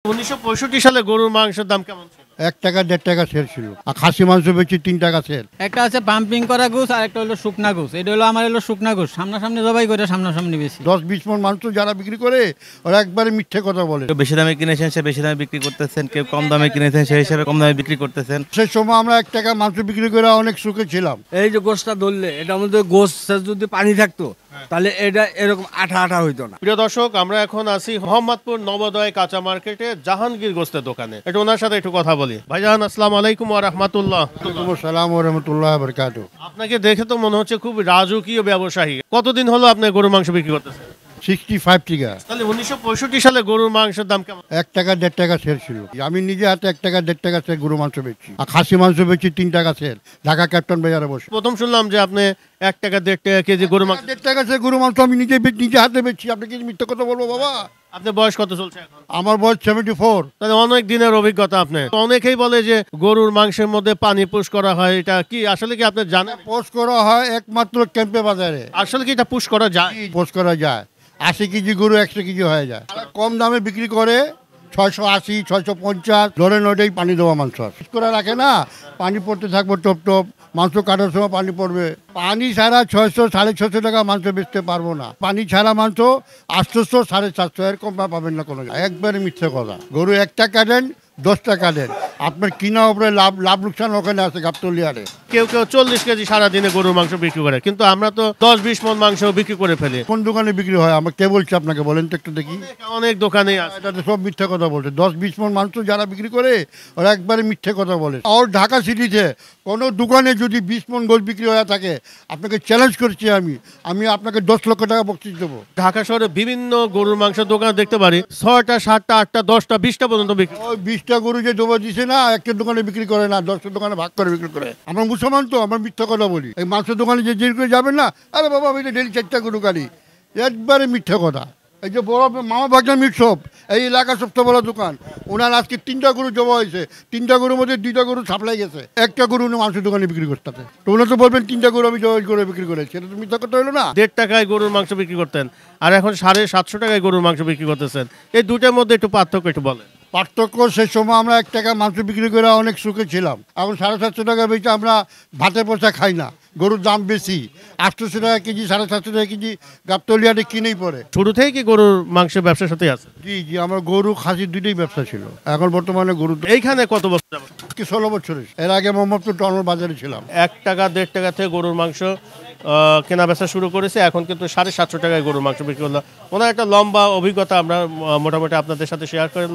1965 সালে গরুর মাংসের দাম কেমন ছিল? 1 টাকা 1.5 টাকা সের ছিল। আর খাসি মাংস বেচি 3 টাকা সের। একটা আছে পাম্পিং করা গোস আর একটা হলো শুকনা গোস। এটা হলো আমার হলো শুকনা গোস, সামনাসামনি জবাই করে সামনাসামনি বেশি। 10-20 মণ মাংস যারা বিক্রি করে ওরা একবারে মিথ্যে কথা বলে। কেউ বেশি দামে কিনেছেন সে বেশি দামে বিক্রি করতেছেন, কেউ কম দামে কিনেছেন সেই হিসাবে কম দামে বিক্রি করতেছেন। সেই সময় আমরা 1 টাকা মাংস বিক্রি করে অনেক সুখে ছিলাম। এই যে গোশটা ধরলে এটার মধ্যে গোশ যদি পানি থাকতো তাহলে এটা এরকম আঠা আঠা হইতো না। প্রিয় দর্শক, আমরা এখন আছি মোহাম্মদপুর নবোদয় কাঁচা মার্কেটে জাহাঙ্গীর গোস্তের দোকানে। এটা ওনার সাথে একটু কথা বলি। ভাইজান আসসালামু আলাইকুম ওয়া রাহমাতুল্লাহ। আসসালামু ওয়া রাহমাতুল্লাহি ওয়া বারাকাতুহু। আপনাকে দেখে তো মনে হচ্ছে খুব রাজকীয় ব্যবসায়ী। কতদিন হলো আপনি গরুর মাংস বিক্রি করতেছেন? 65 টাকা। তাহলে 1965 সালে গরুর মাংসের দাম কেমন? 1 টাকা 1.5 টাকা সের ছিল। আমি নিজে হাতে 1 টাকা 1.5 টাকা সের গরু মাংস বেচি। আর খাসি মাংস বেচি 3 টাকা সের। ঢাকা ক্যাপ্টন বাজারে বসে। প্রথম শুনলাম যে আপনি 1 টাকা 1.5 টাকা কেজি গরুর মাংস। 1.5 টাকা সের গরু মাংস আমি নিজে হাতে বেচি। আপনি কি মিথ্যা কথা বলবো বাবা? আপনার বয়স কত চলছে এখন? আমার বয়স 74। তাহলে অনেক দিনের অভিজ্ঞতা আপনি। অনেকেই বলে যে গরুর মাংসের মধ্যে পানি পুশ করা হয়, এটা কি আসলে কি আপনি জানেন? পোস্ট করা হয় একমাত্র ক্যাম্পে বাজারে। আসলে কি এটা পুশ করা যায়? পোস্ট করা যায়। 80 কেজি গরু 100 কেজি হয়ে যায়। কম দামে বিক্রি করে 680, 650 ধরেন ওইটাই পানি দেওয়া মাংস করে রাখে না, পানি পড়তে থাকবো টপ টপ, মাংস কাটার সময় পানি পড়বে। পানি ছাড়া 600, 650 টাকা মাংস বেচতে পারবো না। পানি ছাড়া মাংস 800, 750 এরকম পাবেন না কোনো জায়গায়। একবারে মিথ্যে কথা। গরু 1 টাকা দেন 10 টাকা দেন, আপনার কিনা উপরে লাভ লোকসান ওখানে আছে গাবতলিয়ারে। কেউ 40 কেজি সারাদিনে গরুর মাংস বিক্রি করে, কিন্তু আমরা তো 10-20 মণ মাংস বিক্রি করে ফেলি। কোন দোকানে বিক্রি হয় আমার কে বলছে আপনাকে? বলেন তো একটু দেখি। অনেক দোকানে আছে। এটা তো সব মিথ্যে কথা বলছে। 10-20 মণ মাংস যারা বিক্রি করে ওরা একবারে মিথ্যে কথা বলে। আর ঢাকা সিটিতে কোনো দোকানে যদি 20 মণ গোশ বিক্রি হয়ে থাকে, আপনাকে চ্যালেঞ্জ করছি আমি আপনাকে 10 লক্ষ টাকা বকশিশ দেবো। ঢাকা শহরে বিভিন্ন গরুর মাংসের দোকান দেখতে পারি, 6টা 7টা 8টা 10টা 20টা পর্যন্ত বিক্রি। ওই 20টা গরু যে ডোবা দিছে না, একটা দোকানে বিক্রি করে না, 10টা দোকানে ভাগ করে বিক্রি করে। আমরা মুসলমান তো, আমরা মিথ্যা কথা বলি। এই মাংসের দোকানে যে করে যাবেন না, আরে বাবা আমি তো ডেলি 4টা গরু কাটি, একবারে মিথ্যা কথা। এই যে বড় মামা ভাগনা মিট শপ, এই এলাকার সবচেয়ে বড় দোকান, ওনার আজকে 3টা গরু জমা হয়েছে। 3টা গরুর মধ্যে 2টা গরু সাপ্লাই গেছে, একটা গরু উনি মাংসের দোকানে বিক্রি করতে। তো ওনার তো বলবেন 3টা গরু আমি জমা করে বিক্রি করেছি, এটা তো মিথ্যা কথা হলো না। 1.5 টাকায় গরুর মাংস বিক্রি করতেন, আর এখন 750 টাকায় গরুর মাংস বিক্রি করতেছেন। এই দুটার মধ্যে একটু পার্থক্য একটু বলেন। পার্থক্য, সেই সময় আমরা 1 টাকা মাংস বিক্রি করে অনেক সুখে ছিলাম। এখন 750 টাকা বেচে আমরা ভাতের পয়সা খাই না। গরুর দাম বেশি, 800 টাকা কেজি, 750 টাকা কেজি গাবতলিয়াতে কিনেই পড়ে। শুরু থেকে কি গরুর মাংসের ব্যবসার সাথে আছে? জি, আমার গরু খাসি দুটোই ব্যবসা ছিল। এখন বর্তমানে গরু এইখানে কত বছর যাবত? 16 বছরের। এর আগে মোহাম্মদপুর টাউনের বাজারে ছিলাম। 1 টাকা 1.5 টাকা থেকে গরুর মাংস কেনা বেচা শুরু করেছে, এখন কিন্তু 750 টাকায় গরুর মাংস বিক্রি করলাম। ওনার একটা লম্বা অভিজ্ঞতা আমরা মোটামুটি আপনাদের সাথে শেয়ার করলাম।